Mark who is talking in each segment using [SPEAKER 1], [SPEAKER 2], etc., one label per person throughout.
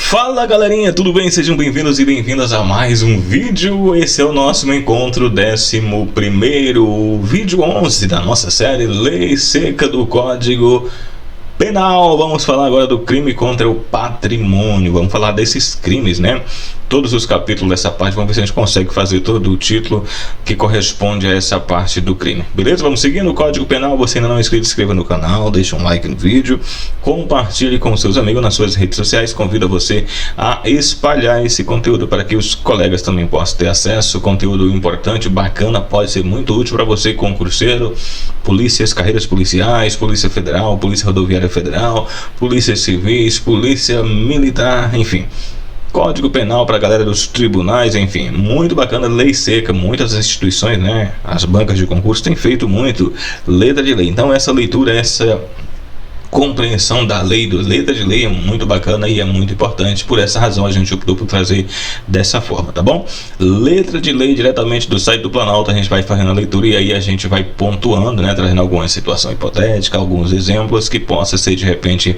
[SPEAKER 1] Fala galerinha, tudo bem? Sejam bem-vindos e bem-vindas a mais um vídeo. Esse é o nosso encontro 11º, vídeo 11 da nossa série Lei Seca do Código Penal. Vamos falar agora do crime contra o patrimônio. Vamos falar desses crimes, né? Todos os capítulos dessa parte, vamos ver se a gente consegue fazer todo o título que corresponde a essa parte do crime. Beleza? Vamos seguindo o Código Penal. Você ainda não é inscrito, se inscreva no canal, deixa um like no vídeo, compartilhe com seus amigos nas suas redes sociais. Convido você a espalhar esse conteúdo para que os colegas também possam ter acesso. Conteúdo importante, bacana, pode ser muito útil para você, concurseiro, polícias, carreiras policiais, Polícia Federal, Polícia Rodoviária Federal, Polícia Civis, Polícia Militar, enfim. Código Penal para a galera dos tribunais, enfim, muito bacana. Lei seca, muitas instituições, né, as bancas de concurso têm feito muito letra de lei. Então essa leitura, essa compreensão da lei, do letra de lei é muito bacana e é muito importante. Por essa razão a gente optou por trazer dessa forma, tá bom? Letra de lei diretamente do site do Planalto, a gente vai fazendo a leitura e aí a gente vai pontuando, né, trazendo alguma situação hipotética, alguns exemplos que possa ser de repente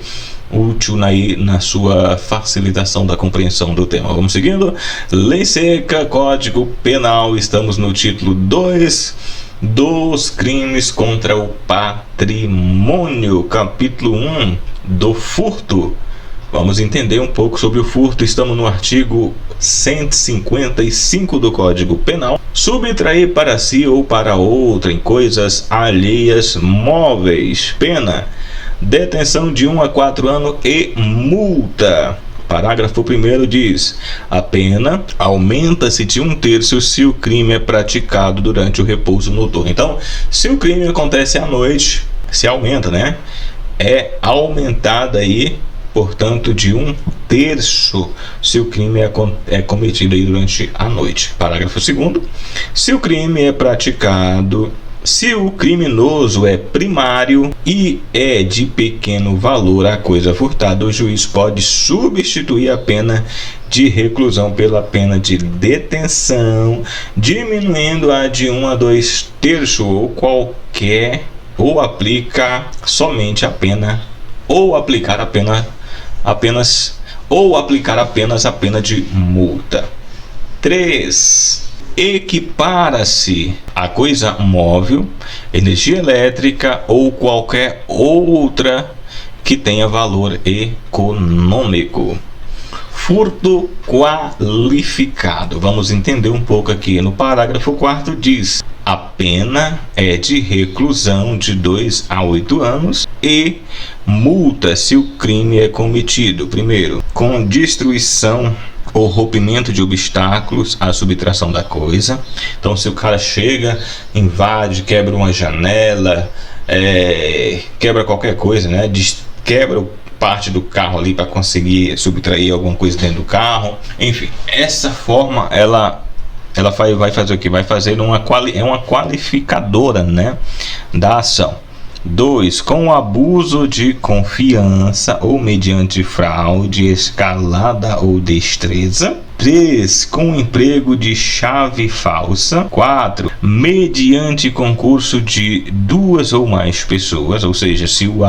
[SPEAKER 1] útil na sua facilitação da compreensão do tema. Vamos seguindo. Lei seca, Código Penal, estamos no título 2 dos crimes contra o patrimônio, capítulo 1 do furto. Vamos entender um pouco sobre o furto. Estamos no artigo 155 do Código Penal. Subtrair para si ou para outrem coisas alheias móveis. Pena: detenção de 1 a 4 anos e multa. Parágrafo 1º diz: a pena aumenta-se de 1/3 se o crime é praticado durante o repouso noturno. Então, se o crime acontece à noite, se aumenta, né? É aumentada aí, portanto, de 1/3 se o crime é cometido aí durante a noite. Parágrafo 2º: se o crime é praticado, se o criminoso é primário e é de pequeno valor a coisa furtada, o juiz pode substituir a pena de reclusão pela pena de detenção, diminuindo-a de 1 a 2/3 ou aplica somente a pena, ou aplicar apenas a pena de multa. 3. Equipara-se a coisa móvel, energia elétrica ou qualquer outra que tenha valor econômico. Furto qualificado. Vamos entender um pouco aqui. No parágrafo 4º diz: a pena é de reclusão de 2 a 8 anos e multa se o crime é cometido, primeiro, com destruição ou rompimento de obstáculos à subtração da coisa. Então, se o cara chega, invade, quebra uma janela, quebra qualquer coisa, né? Quebra parte do carro ali para conseguir subtrair alguma coisa dentro do carro. Enfim, essa forma ela vai fazer o que? Vai fazer uma qualificadora, né, da ação. 2. Com abuso de confiança ou mediante fraude, escalada ou destreza. 3. Com emprego de chave falsa. 4. Mediante concurso de 2 ou mais pessoas, ou seja, se o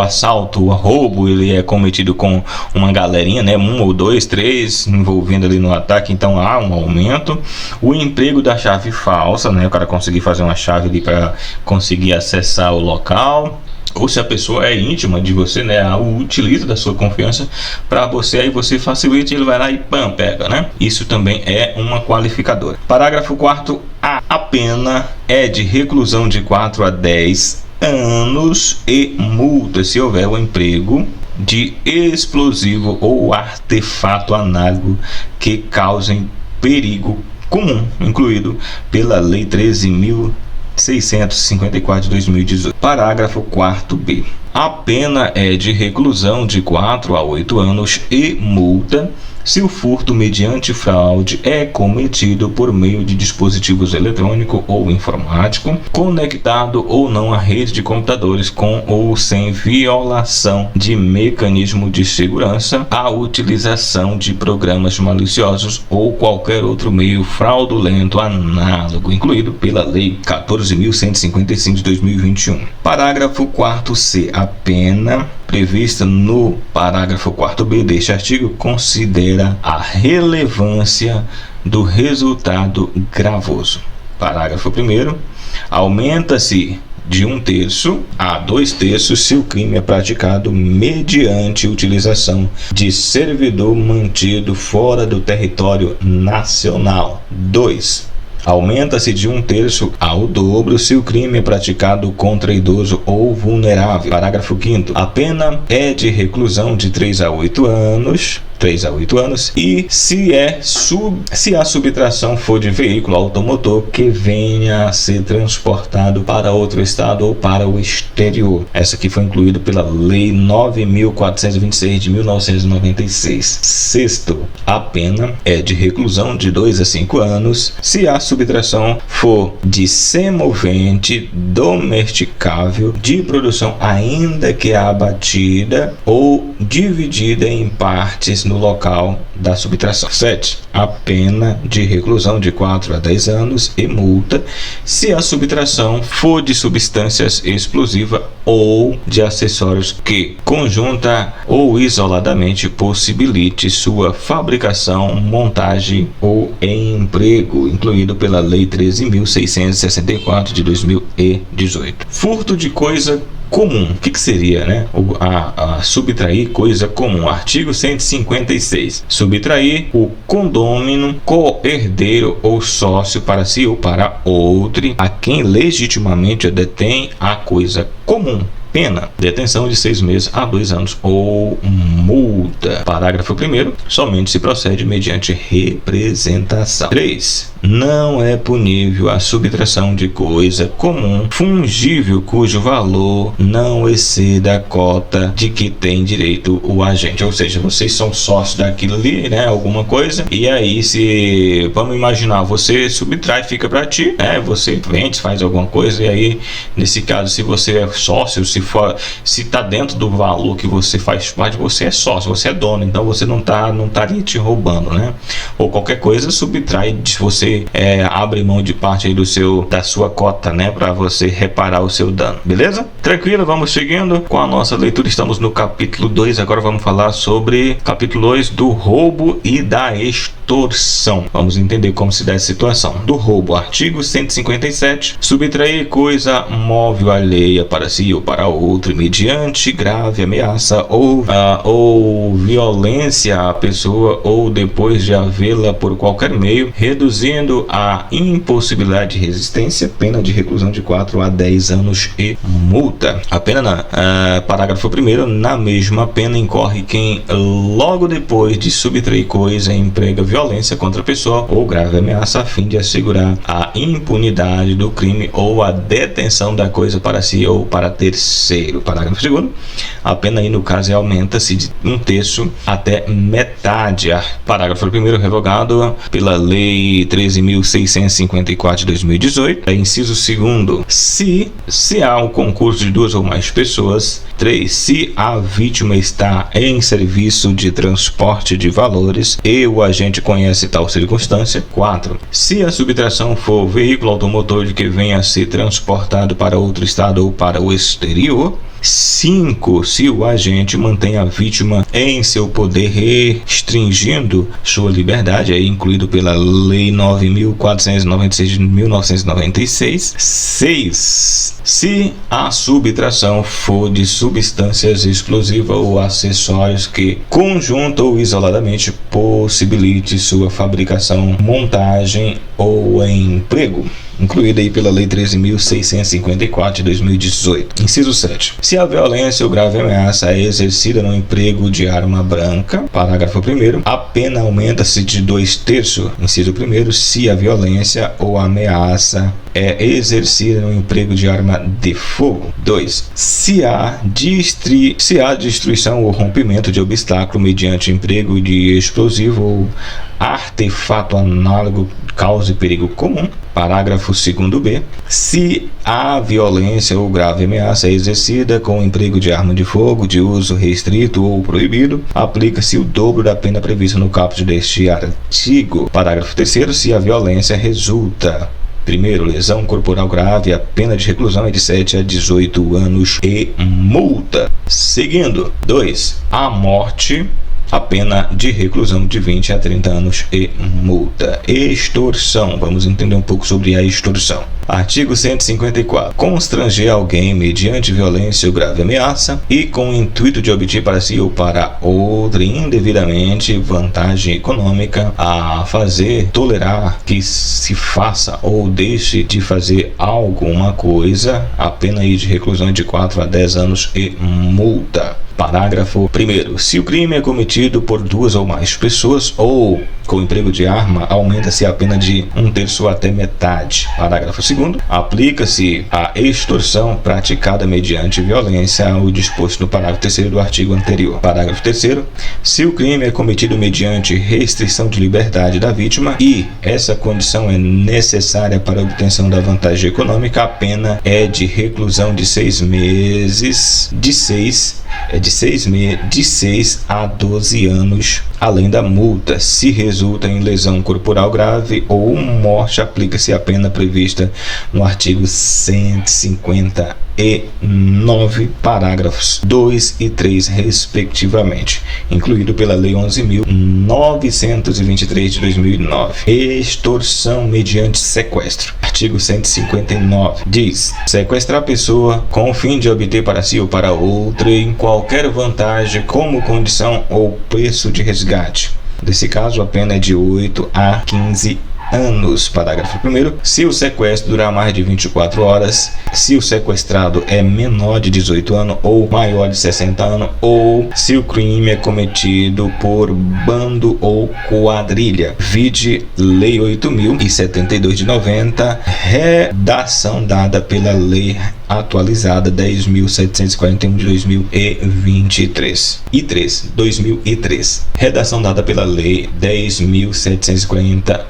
[SPEAKER 1] assalto, o roubo, ele é cometido com uma galerinha, né, 1 ou 2, 3 envolvendo ali no ataque, então há um aumento. O emprego da chave falsa, né, o cara conseguir fazer uma chave ali para conseguir acessar o local. Ou se a pessoa é íntima de você, né, utiliza da sua confiança para você, aí você facilita e ele vai lá e pam, pega, né? Isso também é uma qualificadora. Parágrafo 4º. A pena é de reclusão de 4 a 10 anos e multa se houver o emprego de explosivo ou artefato análogo que causem perigo comum, incluído pela Lei 13.654 de 2018. Parágrafo 4º. A pena é de reclusão de 4 a 8 anos e multa se o furto mediante fraude é cometido por meio de dispositivos eletrônico ou informático, conectado ou não à rede de computadores, com ou sem violação de mecanismo de segurança, a utilização de programas maliciosos ou qualquer outro meio fraudulento análogo, incluído pela Lei 14.155 de 2021. Parágrafo 4º-C. a pena prevista no parágrafo 4b deste artigo considera a relevância do resultado gravoso. Parágrafo 1º. Aumenta-se de 1/3 a 2/3 se o crime é praticado mediante utilização de servidor mantido fora do território nacional. 2. Aumenta-se de 1/3 ao dobro se o crime é praticado contra idoso ou vulnerável. Parágrafo 5º. A pena é de reclusão de 3 a 8 anos. E se a subtração for de veículo automotor que venha a ser transportado para outro estado ou para o exterior. Essa aqui foi incluída pela Lei 9.426 de 1996. Sexto, a pena é de reclusão de 2 a 5 anos se a subtração for de semovente domesticável de produção ainda que abatida ou dividida em partes no local da subtração. 7. A pena de reclusão de 4 a 10 anos e multa se a subtração for de substâncias explosivas ou de acessórios que, conjunta ou isoladamente, possibilite sua fabricação, montagem ou emprego, incluído pela Lei 13.664 de 2018. Furto de coisa comum. O que seria, né? Subtrair coisa comum. Artigo 156. Subtrair o condômino, co-herdeiro ou sócio para si ou para outro, a quem legitimamente detém a coisa comum. Pena, detenção de 6 meses a 2 anos ou multa. Parágrafo 1º. Somente se procede mediante representação. 3. Não é punível a subtração de coisa comum fungível cujo valor não exceda a cota de que tem direito o agente. Ou seja, vocês são sócios daquilo ali, né? Alguma coisa. E aí, se vamos imaginar, você subtrai, fica para ti, né? Você vende, faz alguma coisa. E aí, nesse caso, se você é sócio, se tá dentro do valor que você faz parte, você é sócio, você é dono. Então você não estaria te roubando, né? Ou qualquer coisa, subtrai, você abre mão de parte aí da sua cota, né, para você reparar o seu dano, beleza? Tranquilo, vamos seguindo com a nossa leitura. Estamos no capítulo 2, agora vamos falar sobre capítulo 2 do roubo e da extorsão. Vamos entender como se dá essa situação. Do roubo, artigo 157, subtrair coisa móvel alheia para si ou para outro mediante grave ameaça ou violência à pessoa ou depois de havê-la por qualquer meio, reduzindo a impossibilidade de resistência, pena de reclusão de 4 a 10 anos e multa. A pena, parágrafo 1º, na mesma pena incorre quem logo depois de subtrair coisa emprega violência contra a pessoa ou grave ameaça a fim de assegurar a impunidade do crime ou a detenção da coisa para si ou para terceiro. Parágrafo 2º, a pena aí no caso aumenta-se de 1/3 até metade. Parágrafo 1º, revogado pela Lei 13.654 de 2018. Inciso 2º, se há um concurso de 2 ou mais pessoas. 3. Se a vítima está em serviço de transporte de valores e o agente conhece tal circunstância. 4. Se a subtração for veículo automotor de que venha a ser transportado para outro estado ou para o exterior. 5. Se o agente mantém a vítima em seu poder restringindo sua liberdade, é incluído pela Lei 9.496 de 1996. 6. Se a subtração for de substâncias explosivas ou acessórios que, conjunta ou isoladamente, possibilite sua fabricação, montagem ou emprego, incluída aí pela Lei 13.654 de 2018. Inciso 7. Se a violência ou grave ameaça é exercida no emprego de arma branca, parágrafo 1º, a pena aumenta-se de 2/3, inciso 1º, se a violência ou ameaça é exercida no emprego de arma de fogo. 2. Se há destruição ou rompimento de obstáculo mediante emprego de explosivo ou artefato análogo cause perigo comum. Parágrafo 2º-B. Se a violência ou grave ameaça é exercida com o emprego de arma de fogo de uso restrito ou proibido, aplica-se o dobro da pena prevista no caput deste artigo. Parágrafo 3º. Se a violência resulta Primeiro, lesão corporal grave, a pena de reclusão é de 7 a 18 anos e multa. Seguindo. 2. A morte, a pena de reclusão de 20 a 30 anos e multa. Extorsão. Vamos entender um pouco sobre a extorsão. Artigo 154. Constranger alguém mediante violência ou grave ameaça e com o intuito de obter para si ou para outro indevidamente vantagem econômica a fazer, tolerar que se faça ou deixe de fazer alguma coisa, a pena de reclusão de 4 a 10 anos e multa. Parágrafo 1º. Se o crime é cometido por 2 ou mais pessoas ou com emprego de arma, aumenta-se a pena de 1/3 até metade. Parágrafo 2º. Aplica-se a extorsão praticada mediante violência ao disposto no parágrafo 3º do artigo anterior. Parágrafo 3º. Se o crime é cometido mediante restrição de liberdade da vítima e essa condição é necessária para a obtenção da vantagem econômica, a pena é de reclusão de 6 meses, de 6 a 12 anos, além da multa. Se resulta em lesão corporal grave ou morte, aplica-se a pena prevista no artigo 159, parágrafos 2 e 3, respectivamente, incluído pela Lei 11.923 de 2009. Extorsão mediante sequestro. Artigo 159 diz: sequestrar a pessoa com o fim de obter para si ou para outrem qualquer vantagem como condição ou preço de resgate. Nesse caso, a pena é de 8 a 15 anos. Parágrafo 1º. Se o sequestro durar mais de 24 horas, se o sequestrado é menor de 18 anos ou maior de 60 anos, ou se o crime é cometido por bando ou quadrilha. Vide Lei 8.072 de 90, redação dada pela Lei atualizada 10.741 de 2023. 2003. Redação dada pela Lei 10.741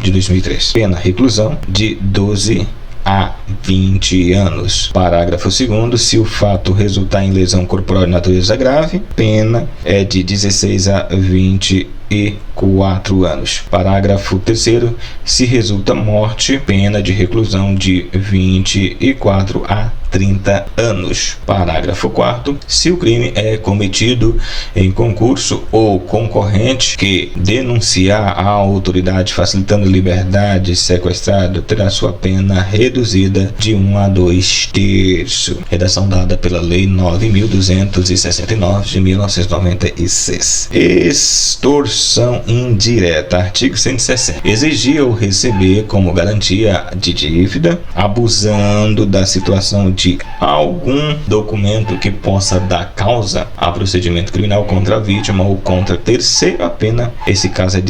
[SPEAKER 1] de 2003. Pena reclusão de 12 a 20 anos. Parágrafo 2º. Se o fato resultar em lesão corporal de natureza grave, pena é de 16 a 24 anos. Parágrafo 3º. Se resulta morte, pena de reclusão de 24 a 30 anos. Parágrafo 4º. Se o crime é cometido em concurso ou concorrente que denunciar a autoridade facilitando liberdade sequestrado, terá sua pena reduzida de 1 a 2/3. Redação dada pela Lei 9.269 de 1996. Extorsão indireta. Artigo 160. Exigir ou receber como garantia de dívida, abusando da situação de algum documento que possa dar causa a procedimento criminal contra a vítima ou contra terceiro, a pena, esse caso é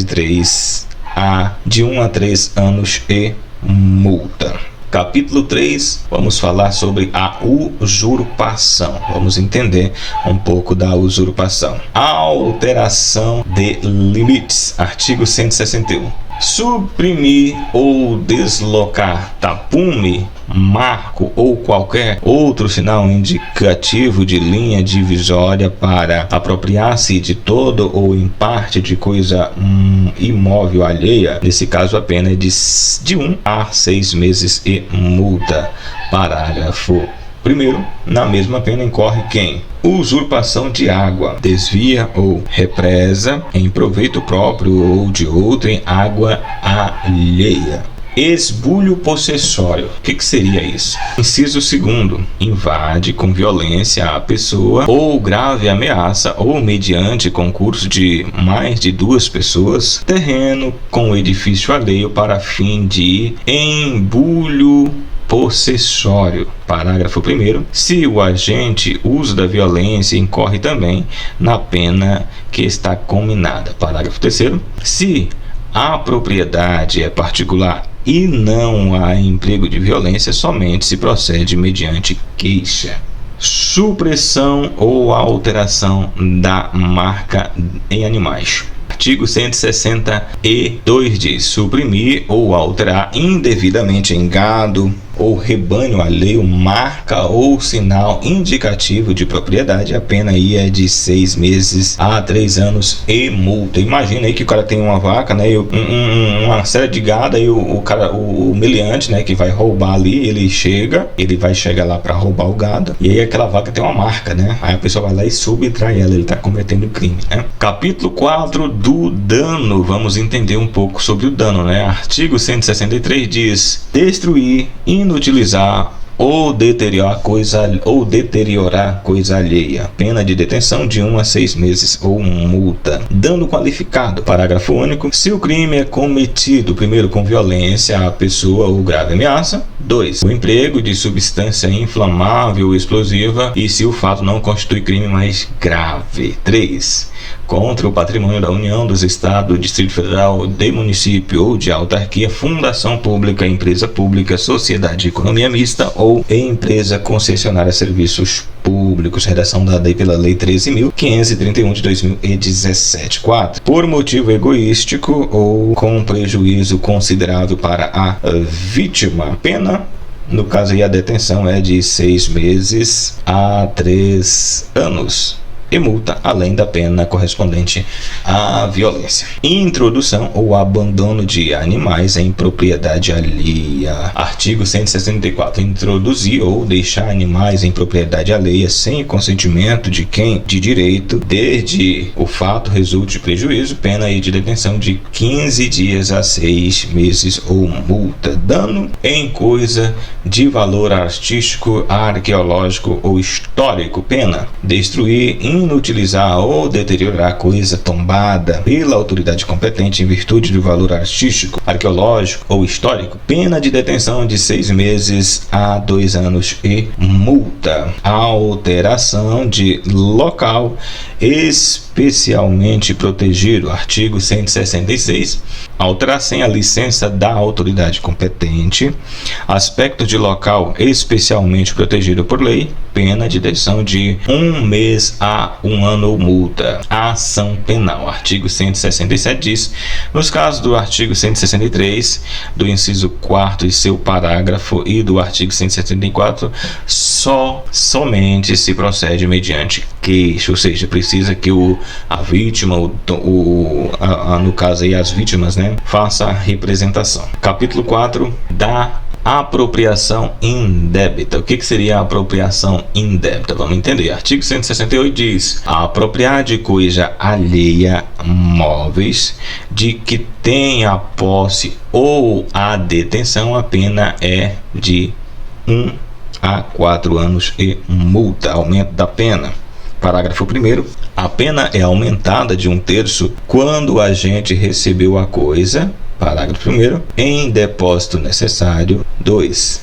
[SPEAKER 1] de 1 a 3 anos e multa. Capítulo 3, vamos falar sobre a usurpação. Vamos entender um pouco da usurpação. Alteração de limites. Artigo 161. Suprimir ou deslocar tapume, marco ou qualquer outro sinal indicativo de linha divisória para apropriar-se de todo ou em parte de coisa imóvel alheia. Nesse caso, a pena é de 1 a 6 meses e multa. Parágrafo 1º. Na mesma pena incorre quem? Usurpação de água, desvia ou represa em proveito próprio ou de outrem água alheia. Esbulho possessório. O que seria isso? Inciso 2º. Invade com violência a pessoa ou grave ameaça ou mediante concurso de mais de 2 pessoas terreno com edifício alheio para fim de embulho possessório. Parágrafo 1º. Se o agente usa da violência, incorre também na pena que está combinada. Parágrafo 3º. Se a propriedade é particular e não há emprego de violência, somente se procede mediante queixa. Supressão ou alteração da marca em animais. Artigo 162 diz: suprimir ou alterar indevidamente em gado, ou rebanho alheio, marca ou sinal indicativo de propriedade, a pena aí é de 6 meses a 3 anos e multa. Imagina aí que o cara tem uma vaca, né, uma série de gado, aí o meliante, né, que vai roubar ali, ele vai chegar lá para roubar o gado, e aí aquela vaca tem uma marca, né, aí a pessoa vai lá e subtrai ela, ele tá cometendo crime, né. Capítulo 4 do dano, vamos entender um pouco sobre o dano, né. Artigo 163 diz: destruir, inutilizar ou deteriorar coisa alheia, pena de detenção de 1 a 6 meses ou multa. Dano qualificado. Parágrafo único. Se o crime é cometido, primeiro, com violência à pessoa ou grave ameaça. 2. O emprego de substância inflamável ou explosiva, e se o fato não constitui crime mais grave. 3. Contra o patrimônio da União, dos Estados, Distrito Federal, de município ou de autarquia, fundação pública, empresa pública, sociedade de economia mista ou empresa concessionária de serviços públicos. Redação dada aí pela Lei 13.531 de 2017. 4. Por motivo egoístico ou com prejuízo considerável para a vítima. Pena, no caso aí a detenção é de 6 meses a 3 anos. E multa, além da pena correspondente à violência. Introdução ou abandono de animais em propriedade alheia. Artigo 164. Introduzir ou deixar animais em propriedade alheia sem consentimento de quem de direito, desde o fato resulte prejuízo, pena aí de detenção de 15 dias a 6 meses ou multa. Dano em coisa de valor artístico, arqueológico ou histórico. Pena: destruir, inutilizar ou deteriorar coisa tombada pela autoridade competente em virtude do valor artístico, arqueológico ou histórico. Pena de detenção de 6 meses a 2 anos e multa. Alteração de local especialmente protegido. Artigo 166. Alterar sem a licença da autoridade competente aspectos de local especialmente protegido por lei, pena de detenção de 1 mês a 1 ano ou multa. Ação penal. Artigo 167 diz: nos casos do artigo 163, do inciso 4º e seu parágrafo, e do artigo 174, somente se procede mediante queixa, ou seja, precisa que a vítima, no caso aí as vítimas, né, faça a representação. Capítulo 4 da apropriação indébita. O que seria a apropriação indébita? Vamos entender. Artigo 168 diz: apropriar de coisa alheia móveis de que tem a posse ou a detenção, a pena é de 1 a 4 anos e multa. Aumento da pena. Parágrafo 1º. A pena é aumentada de 1/3 quando o agente recebeu a coisa. Parágrafo 1º. Em depósito necessário. 2.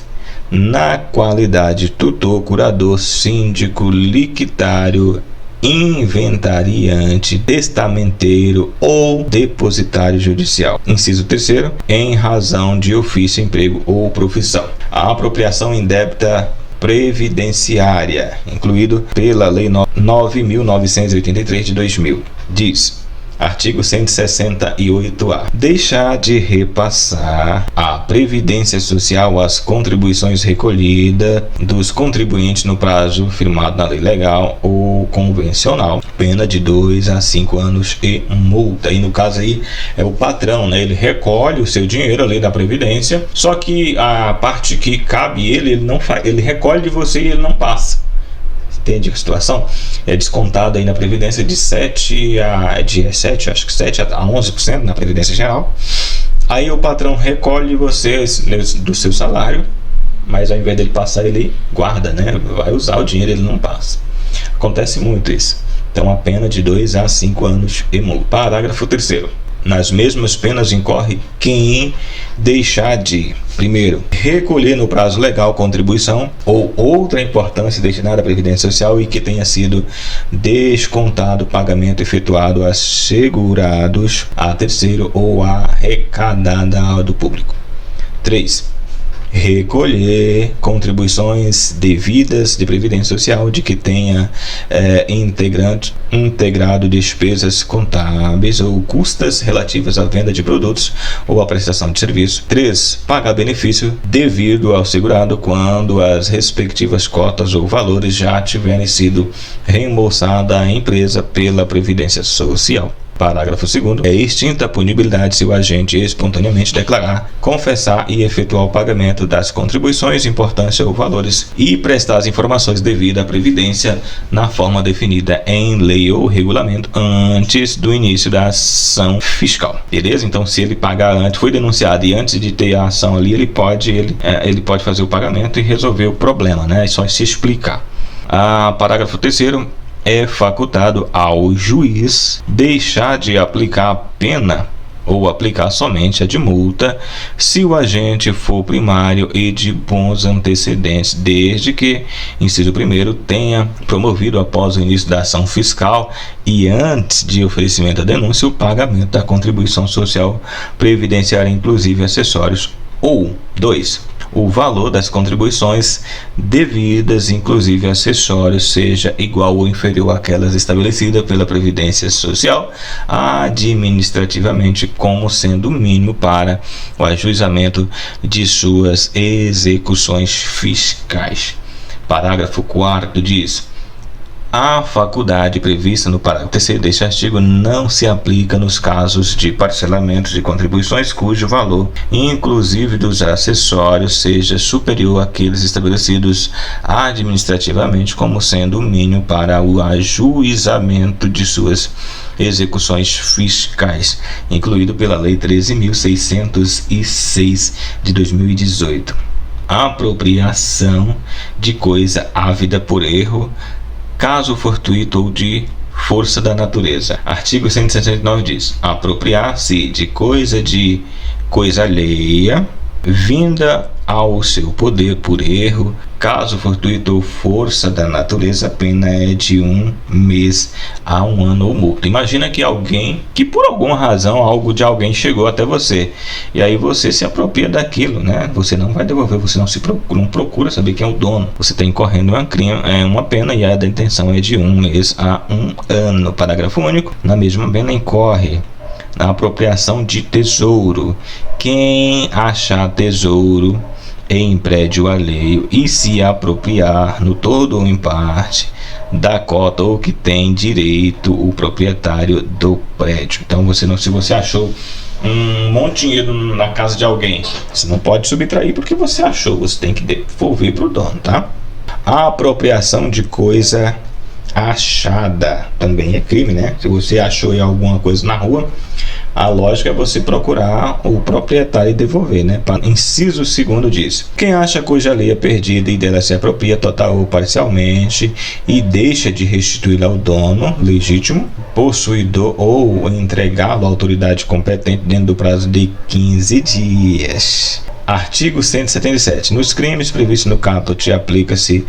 [SPEAKER 1] Na qualidade tutor, curador, síndico, liquidário, inventariante, testamenteiro ou depositário judicial. Inciso 3º. Em razão de ofício, emprego ou profissão. A apropriação indébita previdenciária, incluído pela Lei 9.983 de 2000, diz: artigo 168-A. Deixar de repassar à Previdência Social as contribuições recolhidas dos contribuintes no prazo firmado na lei legal ou convencional. Pena de 2 a 5 anos e multa. E no caso aí é o patrão, né? Ele recolhe o seu dinheiro, a lei da Previdência, só que a parte que cabe ele não faz. Ele recolhe de você e ele não passa. Entende a situação? É descontado aí na Previdência de 7 a 11% na Previdência Geral. Aí o patrão recolhe você do seu salário, mas ao invés dele passar, ele guarda, né? Vai usar o dinheiro, ele não passa. Acontece muito isso. Então a pena de 2 a 5 anos e multa. Parágrafo 3º. Nas mesmas penas incorre quem deixar de, primeiro, recolher no prazo legal contribuição ou outra importância destinada à Previdência Social e que tenha sido descontado o pagamento efetuado a segurados, a terceiro ou arrecadada do público. 3. recolher contribuições devidas de previdência social de que tenha integrado despesas contábeis ou custas relativas à venda de produtos ou à prestação de serviço. 3. Pagar benefício devido ao segurado quando as respectivas cotas ou valores já tiverem sido reembolsadas à empresa pela Previdência Social. Parágrafo 2º. É extinta a punibilidade se o agente espontaneamente declarar, confessar e efetuar o pagamento das contribuições, importância ou valores e prestar as informações devidas à Previdência na forma definida em lei ou regulamento antes do início da ação fiscal. Beleza? Então, se ele pagar antes, foi denunciado e antes de ter a ação ali, ele pode fazer o pagamento e resolver o problema, né? É só se explicar. Parágrafo 3º. É facultado ao juiz deixar de aplicar a pena ou aplicar somente a de multa se o agente for primário e de bons antecedentes, desde que, inciso 1º, tenha promovido após o início da ação fiscal e antes de oferecimento da denúncia o pagamento da contribuição social previdenciária, inclusive acessórios, ou 2. O valor das contribuições devidas, inclusive acessórios, seja igual ou inferior àquelas estabelecidas pela Previdência Social administrativamente, como sendo o mínimo para o ajuizamento de suas execuções fiscais. Parágrafo 4º diz: a faculdade prevista no parágrafo 3º deste artigo não se aplica nos casos de parcelamento de contribuições cujo valor, inclusive dos acessórios, seja superior àqueles estabelecidos administrativamente como sendo o mínimo para o ajuizamento de suas execuções fiscais, incluído pela Lei 13.606 de 2018. Apropriação de coisa ávida por erro, caso fortuito ou de força da natureza. Artigo 169 diz: apropriar-se de coisa alheia, vinda ao seu poder por erro, caso fortuito ou força da natureza, a pena é de 1 mês a 1 ano ou multa. Imagina que alguém, que por alguma razão algo de alguém chegou até você, e aí você se apropria daquilo, né? Você não vai devolver, você não procura saber quem é o dono. Você está incorrendo uma pena e a detenção é de 1 mês a 1 ano. Parágrafo único. Na mesma pena incorre na apropriação de tesouro quem achar tesouro em prédio alheio e se apropriar no todo ou em parte da cota ou que tem direito o proprietário do prédio. Então, se você achou um monte de dinheiro na casa de alguém, você não pode subtrair porque você achou, você tem que devolver para o dono, tá? A apropriação de coisa achada também é crime, né? Se você achou alguma coisa na rua, a lógica é você procurar o proprietário e devolver, né? Inciso 2º diz: quem acha coisa alheia perdida e dela se apropria total ou parcialmente e deixa de restituí-la ao dono legítimo, possuidor, ou entregá-lo à autoridade competente dentro do prazo de 15 dias. Artigo 177. Nos crimes previstos no caput aplica-se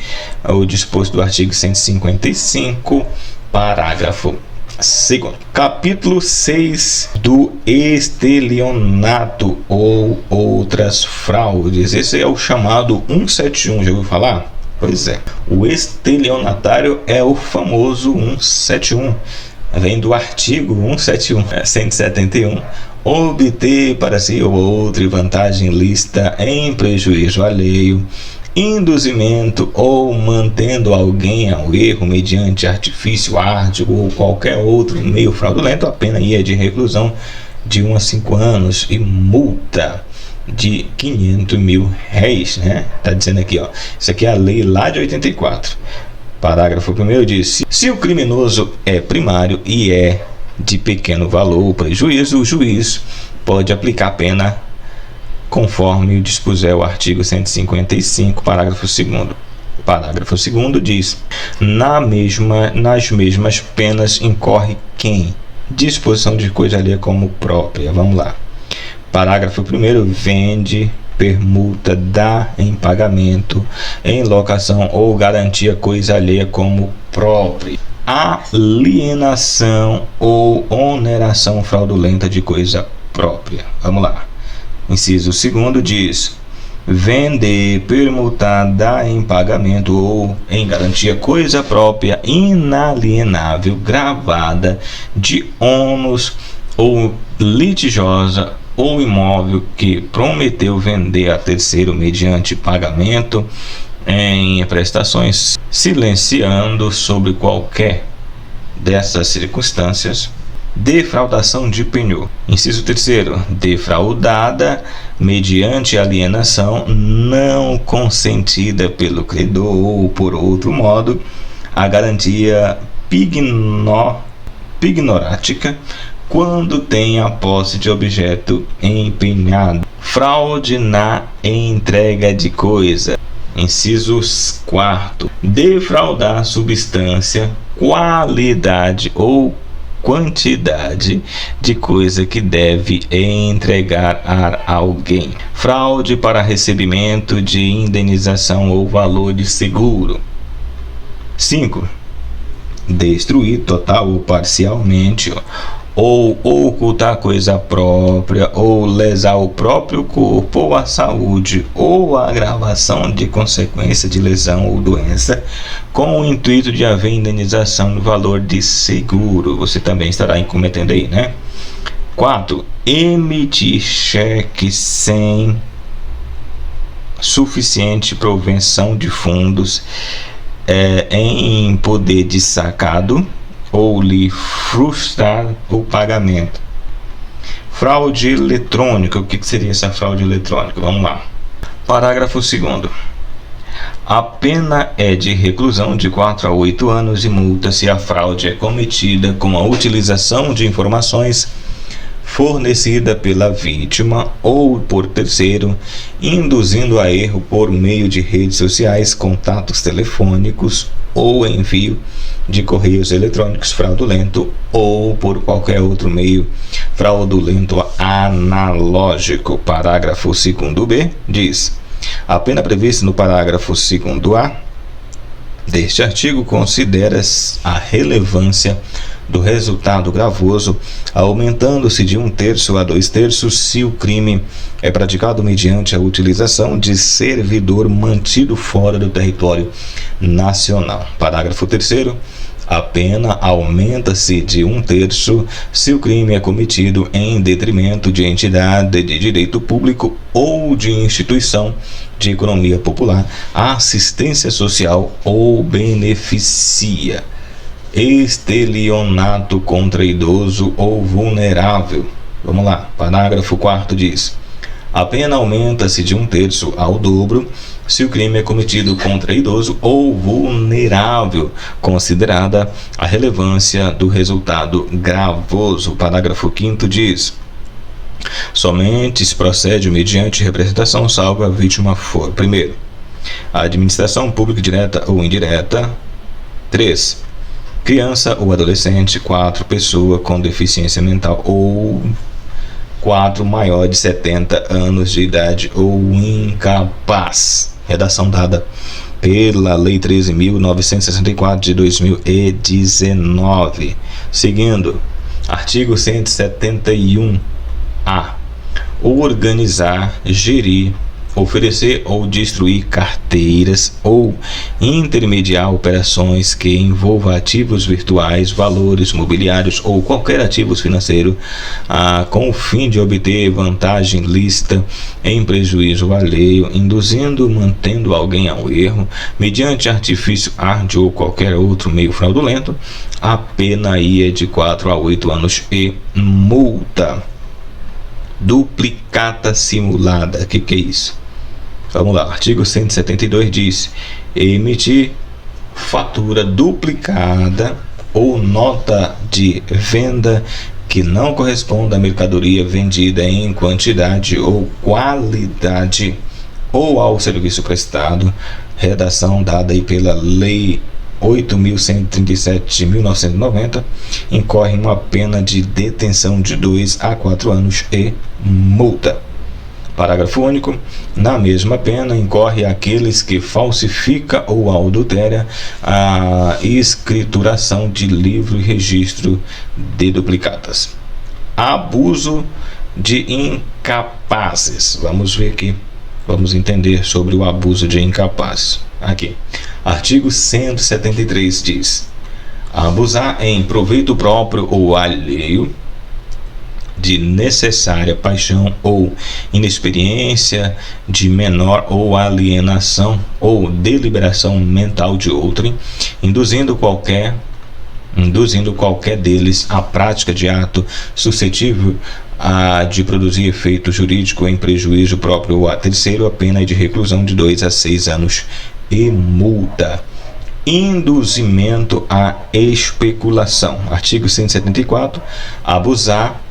[SPEAKER 1] o disposto do artigo 155, parágrafo 2º. Capítulo 6 do estelionato ou outras fraudes. Esse é o chamado 171, já ouviu falar? Pois é. O estelionatário é o famoso 171. Vem do artigo 171, obter para si ou outra vantagem lícita em prejuízo alheio, induzimento ou mantendo alguém ao erro mediante artifício árduo ou qualquer outro meio fraudulento, a pena é de reclusão de 1 a 5 anos e multa de 500 mil réis, né? Tá dizendo aqui, ó. Isso aqui é a lei lá de 84. Parágrafo 1º diz: se o criminoso é primário e é de pequeno valor ou prejuízo, o juiz pode aplicar a pena conforme dispuser o artigo 155, parágrafo 2º. Parágrafo 2º diz: nas mesmas penas incorre quem? Disposição de coisa alheia como própria. Vamos lá. Parágrafo 1º. Vende, permuta, dá em pagamento, em locação ou garantia coisa alheia como própria. Alienação ou oneração fraudulenta de coisa própria. Vamos lá. Inciso 2º diz: vender permutada em pagamento ou em garantia coisa própria inalienável gravada de ônus ou litigiosa ou imóvel que prometeu vender a terceiro mediante pagamento em prestações, silenciando sobre qualquer dessas circunstâncias defraudação de penhor. Inciso 3º, defraudada mediante alienação não consentida pelo credor ou por outro modo a garantia pignorática quando tem a posse de objeto empenhado. Fraude na entrega de coisa. Inciso 4º, defraudar substância, qualidade ou quantidade de coisa que deve entregar a alguém. Fraude para recebimento de indenização ou valor de seguro. 5. Destruir total ou parcialmente ou ocultar coisa própria ou lesar o próprio corpo ou a saúde ou a agravação de consequência de lesão ou doença com o intuito de haver indenização no valor de seguro. Você também estará cometendo aí, né? 4. Emitir cheque sem suficiente provenção de fundos em poder de sacado ou lhe frustrar o pagamento. Fraude eletrônica. O que seria essa fraude eletrônica? Vamos lá. Parágrafo 2º. A pena é de reclusão de 4 a 8 anos e multa se a fraude é cometida com a utilização de informações fornecida pela vítima ou por terceiro, induzindo a erro por meio de redes sociais, contatos telefônicos ou envio de correios eletrônicos fraudulento ou por qualquer outro meio fraudulento analógico. Parágrafo 2º-B diz: a pena prevista no parágrafo 2º-A deste artigo considera a relevância do resultado gravoso, aumentando-se de 1/3 a 2/3 se o crime é praticado mediante a utilização de servidor mantido fora do território nacional. Parágrafo 3º. A pena aumenta-se de 1/3 se o crime é cometido em detrimento de entidade de direito público ou de instituição de economia popular, assistência social ou beneficia estelionato contra idoso ou vulnerável. Vamos lá, parágrafo 4º diz: a pena aumenta-se de 1/3 ao dobro se o crime é cometido contra idoso ou vulnerável, considerada a relevância do resultado gravoso. Parágrafo 5º diz: somente se procede mediante representação, salvo a vítima for: primeiro, a administração pública direta ou indireta; 3, criança ou adolescente; 4, pessoa com deficiência mental; ou 4, maior de 70 anos de idade ou incapaz. Redação dada pela Lei 13.964 de 2019. Seguindo, artigo 171-A. Organizar, gerir, oferecer ou destruir carteiras ou intermediar operações que envolvam ativos virtuais, valores mobiliários ou qualquer ativo financeiro com o fim de obter vantagem lícita em prejuízo alheio, induzindo ou mantendo alguém ao erro, mediante artifício árduo ou qualquer outro meio fraudulento. A pena aí é de 4 a 8 anos e multa. Duplicata simulada. O que é isso? Vamos lá, artigo 172 diz: emitir fatura duplicada ou nota de venda que não corresponda à mercadoria vendida em quantidade ou qualidade ou ao serviço prestado. Redação dada aí pela Lei 8.137 de 1990, incorre uma pena de detenção de 2 a 4 anos e multa. Parágrafo único. Na mesma pena incorre aqueles que falsifica ou adultera a escrituração de livro e registro de duplicatas. Abuso de incapazes. Vamos ver aqui Vamos entender sobre o abuso de incapaz. Aqui, artigo 173 diz: abusar em proveito próprio ou alheio de necessária paixão ou inexperiência de menor ou alienação ou deliberação mental de outrem, induzindo qualquer deles à prática de ato suscetível de produzir efeito jurídico em prejuízo próprio ou a terceiro, a pena é de reclusão de 2 a 6 anos e multa. Induzimento à especulação. Artigo 174. Abusar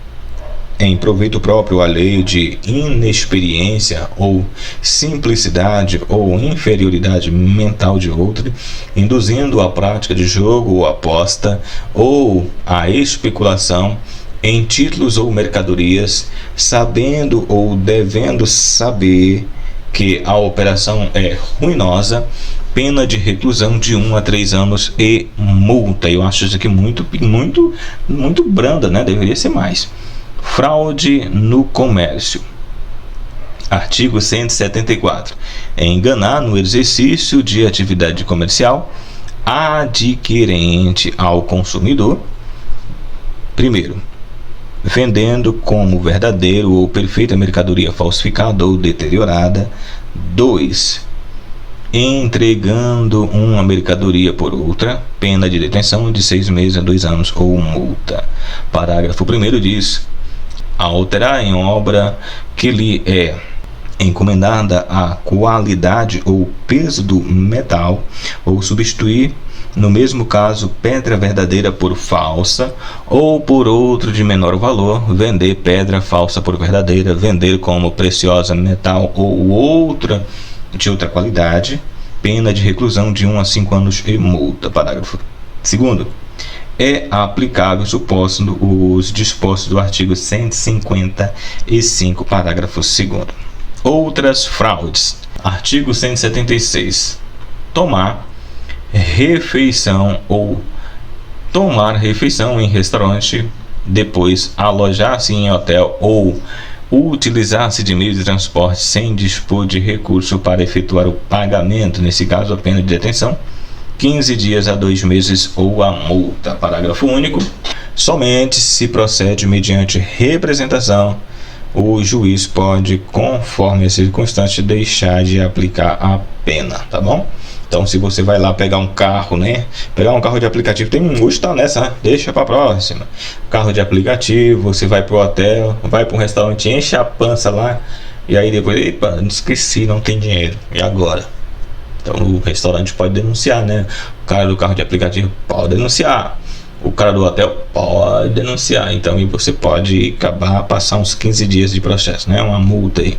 [SPEAKER 1] em proveito próprio alheio de inexperiência ou simplicidade ou inferioridade mental de outro, induzindo a prática de jogo ou aposta ou a especulação em títulos ou mercadorias, sabendo ou devendo saber que a operação é ruinosa, pena de reclusão de 1 a 3 anos e multa. Eu acho isso aqui muito branda, né? Deveria ser mais. Fraude no comércio. Artigo 174. Enganar no exercício de atividade comercial adquirente ao consumidor. Primeiro, vendendo como verdadeiro ou perfeita mercadoria falsificada ou deteriorada. 2. Entregando uma mercadoria por outra, pena de detenção de 6 meses a 2 anos ou multa. Parágrafo 1º diz: alterar em obra que lhe é encomendada a qualidade ou peso do metal, ou substituir, no mesmo caso, pedra verdadeira por falsa, ou por outro de menor valor, vender pedra falsa por verdadeira, vender como preciosa metal ou outra de outra qualidade, pena de reclusão de 1 a 5 anos e multa. Parágrafo 2º. É aplicável os dispostos do artigo 155, parágrafo 2º. Outras fraudes. Artigo 176. Tomar refeição em restaurante, depois alojar-se em hotel ou utilizar-se de meio de transporte sem dispor de recurso para efetuar o pagamento, nesse caso a pena de detenção 15 dias a 2 meses ou a multa. Parágrafo único. Somente se procede mediante representação, o juiz pode, conforme a circunstância, deixar de aplicar a pena, tá bom? Então, se você vai lá pegar um carro, né? Pegar um carro de aplicativo, tem um hoje tá nessa, né? Deixa pra próxima. Carro de aplicativo, você vai pro hotel, vai pro restaurante, enche a pança lá, e aí depois, epa, esqueci, não tem dinheiro. E agora? Então, o restaurante pode denunciar, né? O cara do carro de aplicativo pode denunciar. O cara do hotel pode denunciar. Então, e você pode acabar passar uns 15 dias de processo, né? Uma multa aí.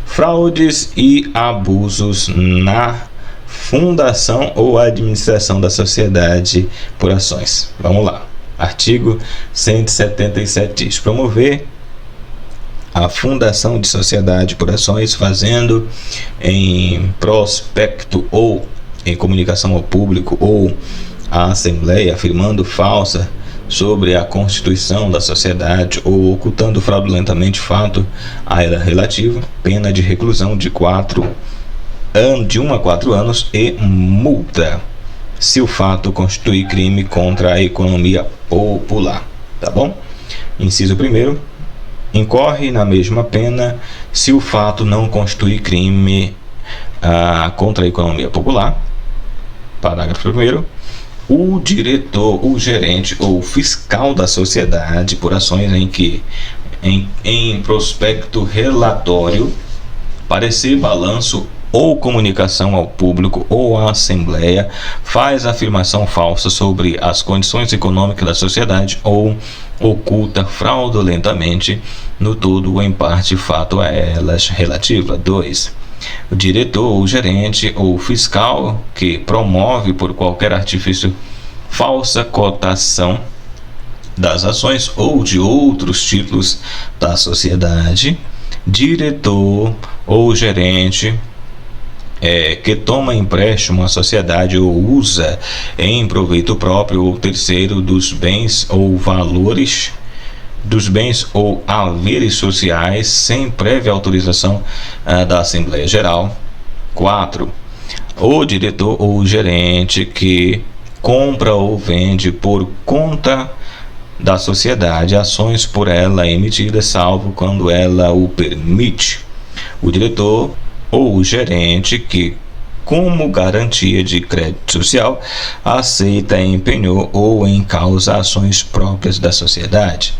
[SPEAKER 1] Fraudes e abusos na fundação ou administração da sociedade por ações. Vamos lá. Artigo 177 diz: promover a fundação de sociedade por ações, fazendo em prospecto ou em comunicação ao público ou à Assembleia, afirmando falsa sobre a constituição da sociedade ou ocultando fraudulentamente fato a ela relativo, pena de reclusão de 1 a 4 anos e multa, se o fato constituir crime contra a economia popular. Tá bom? Inciso 1º. Incorre na mesma pena se o fato não constituir crime contra a economia popular. Parágrafo 1º. O diretor, o gerente ou fiscal da sociedade por ações em que em prospecto, relatório, parecer, balanço ou comunicação ao público ou à Assembleia faz afirmação falsa sobre as condições econômicas da sociedade ou oculta fraudulentamente no todo ou em parte fato a elas relativa. 2. O diretor ou gerente ou fiscal que promove por qualquer artifício falsa cotação das ações ou de outros títulos da sociedade. Diretor ou gerente que toma empréstimo à sociedade ou usa em proveito próprio ou terceiro dos bens ou valores dos bens ou haveres sociais sem prévia autorização da Assembleia Geral. 4. O diretor ou gerente que compra ou vende por conta da sociedade ações por ela emitidas, salvo quando ela o permite. O diretor ou gerente que, como garantia de crédito social, aceita, empenhou ou em causa ações próprias da sociedade.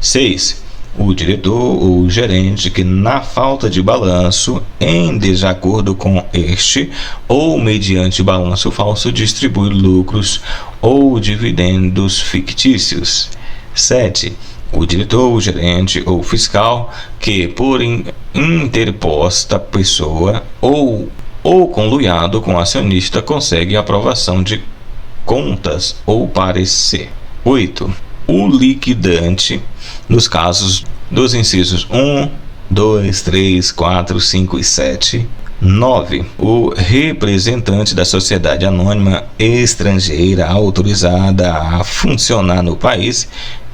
[SPEAKER 1] 6. O diretor ou gerente que, na falta de balanço, em desacordo com este ou mediante balanço falso, distribui lucros ou dividendos fictícios. 7. O diretor ou gerente ou fiscal que, por interposta pessoa ou conluiado com acionista, consegue aprovação de contas ou parecer. 8. O liquidante, nos casos dos incisos 1, 2, 3, 4, 5 e 7. 9. O representante da sociedade anônima estrangeira autorizada a funcionar no país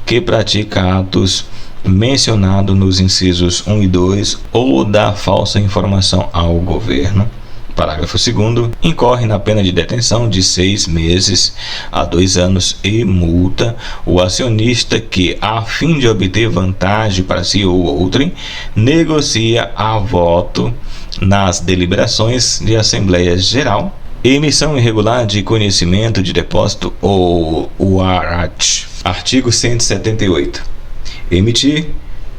[SPEAKER 1] que pratica atos mencionados nos incisos 1 e 2 ou dá falsa informação ao governo. Parágrafo 2º. Incorre na pena de detenção de 6 meses a 2 anos e multa o acionista que, a fim de obter vantagem para si ou outrem, negocia a voto nas deliberações de Assembleia Geral emissão irregular de conhecimento de depósito ou warrant. Artigo 178. Emitir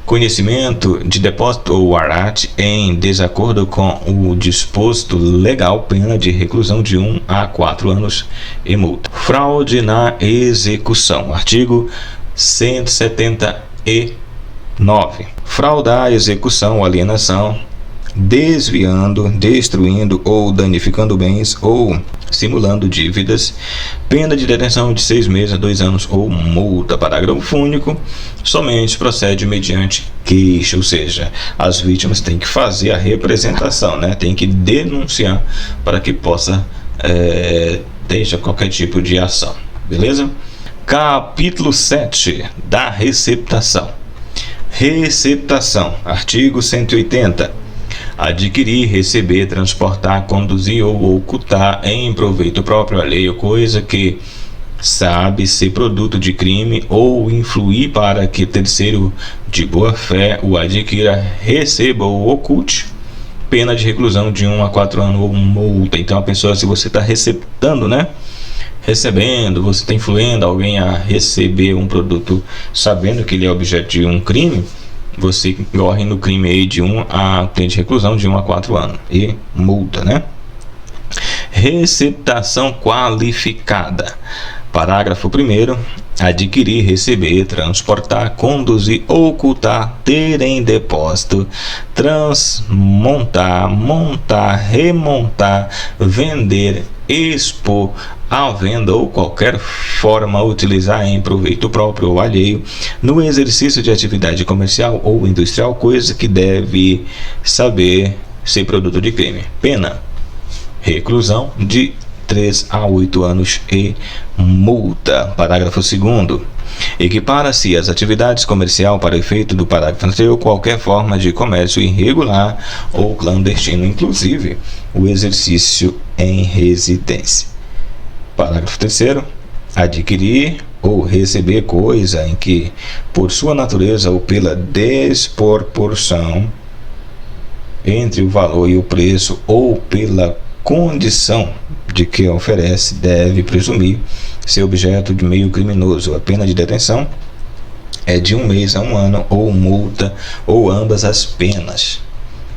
[SPEAKER 1] conhecimento de depósito ou warrant em desacordo com o disposto legal, pena de reclusão de 1 a 4 anos e multa. Fraude na execução. Artigo 179. Fraudar a execução ou alienação, desviando, destruindo ou danificando bens ou simulando dívidas, pena de detenção de 6 meses a 2 anos ou multa. Parágrafo único. Somente procede mediante queixa, ou seja, as vítimas têm que fazer a representação, né? Tem que denunciar para que possa deixar qualquer tipo de ação, beleza? Capítulo 7 da receptação. Receptação. Artigo 180. Adquirir, receber, transportar, conduzir ou ocultar em proveito próprio, alheio, coisa que sabe ser produto de crime ou influir para que terceiro de boa fé o adquira, receba ou oculte, pena de reclusão de 1 a 4 anos ou multa. Então a pessoa, se você está receptando, né? Recebendo, você está influindo alguém a receber um produto sabendo que ele é objeto de um crime, você corre no crime aí de pena de reclusão de 1 a 4 anos e multa, né? Receptação qualificada. Parágrafo 1º. Adquirir, receber, transportar, conduzir, ocultar, ter em depósito, transmontar, montar, remontar, vender, expor à venda ou qualquer forma utilizar em proveito próprio ou alheio no exercício de atividade comercial ou industrial, coisa que deve saber ser produto de crime. Pena: reclusão de 3 a 8 anos e multa. Parágrafo 2º. Equipara-se as atividades comercial para efeito do parágrafo anterior qualquer forma de comércio irregular ou clandestino, inclusive o exercício em residência. Parágrafo 3º. Adquirir ou receber coisa em que, por sua natureza ou pela desproporção entre o valor e o preço ou pela condição de que oferece, deve presumir ser objeto de meio criminoso. A pena de detenção é de 1 mês a 1 ano ou multa ou ambas as penas.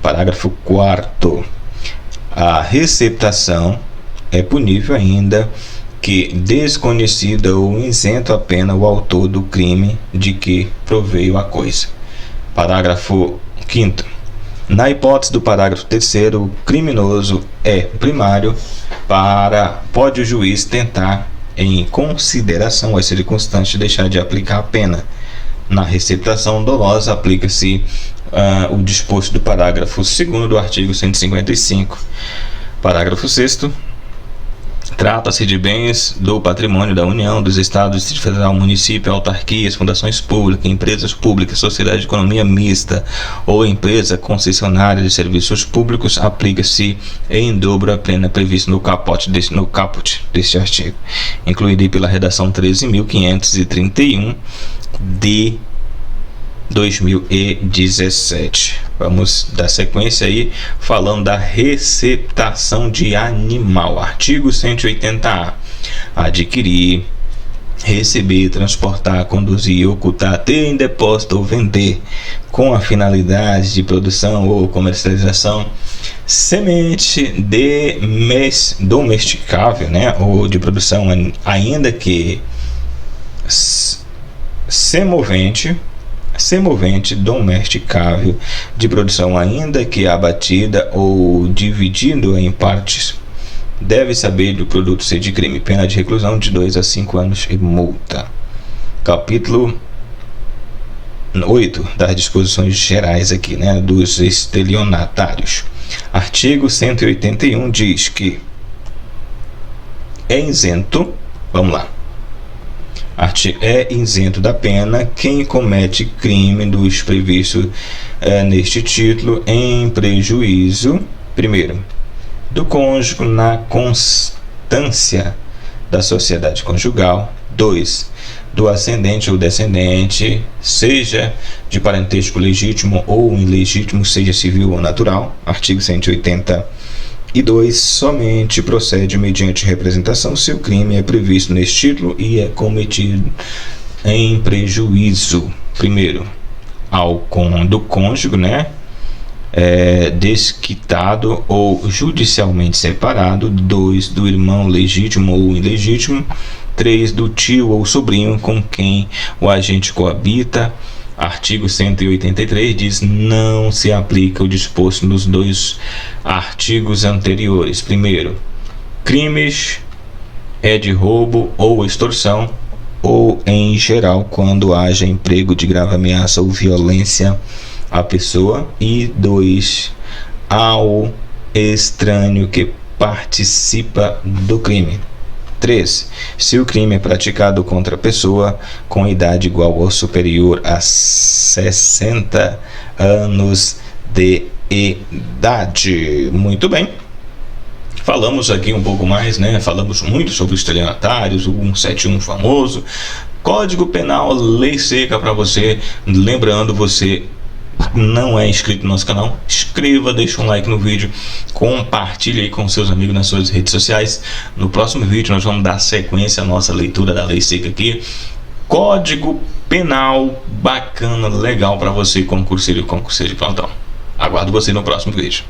[SPEAKER 1] Parágrafo 4º. A receptação é punível ainda que desconhecida ou isento a pena o autor do crime de que proveio a coisa. Parágrafo 5º. Na hipótese do parágrafo 3º, o criminoso é primário, pode o juiz tentar, em consideração às circunstâncias, deixar de aplicar a pena. Na receptação dolosa, aplica-se o disposto do parágrafo 2º do artigo 155. Parágrafo 6º. Trata-se de bens do patrimônio da União, dos Estados, Distrito Federal, município, autarquias, fundações públicas, empresas públicas, sociedade de economia mista ou empresa concessionária de serviços públicos. Aplica-se em dobro a pena prevista no caput deste artigo, incluído pela redação 13.531 de 2017. Vamos dar sequência aí falando da receptação de animal. Artigo 180A. Adquirir, receber, transportar, conduzir, ocultar, ter em depósito ou vender com a finalidade de produção ou comercialização semente domesticável, né, ou de produção, ainda que semovente domesticável de produção, ainda que abatida ou dividido em partes, deve saber do produto ser de crime, pena de reclusão de 2 a 5 anos e multa. Capítulo 8 das disposições gerais aqui, né, dos estelionatários. Artigo 181 diz que é isento, vamos lá, é isento da pena quem comete crime dos previstos neste título em prejuízo, primeiro, do cônjuge na constância da sociedade conjugal, 2, do ascendente ou descendente, seja de parentesco legítimo ou ilegítimo, seja civil ou natural. Artigo 182, somente procede mediante representação se o crime é previsto neste título e é cometido em prejuízo, primeiro, do cônjuge, né, desquitado ou judicialmente separado, 2, do irmão legítimo ou ilegítimo, 3, do tio ou sobrinho com quem o agente coabita. Artigo 183 diz: não se aplica o disposto nos dois artigos anteriores. Primeiro, crimes de roubo ou extorsão, ou em geral quando haja emprego de grave ameaça ou violência à pessoa, e 2, ao estranho que participa do crime. 3, se o crime é praticado contra a pessoa com idade igual ou superior a 60 anos de idade. Muito bem. Falamos aqui um pouco mais, né? Falamos muito sobre os estelionatários, o 171 famoso. Código Penal, lei seca para você. Lembrando, você não é inscrito no nosso canal, inscreva, deixa um like no vídeo, compartilhe aí com seus amigos nas suas redes sociais. No próximo vídeo nós vamos dar sequência à nossa leitura da lei seca aqui. Código Penal bacana, legal para você, concurseiro e concurseiro de plantão. Aguardo você no próximo vídeo.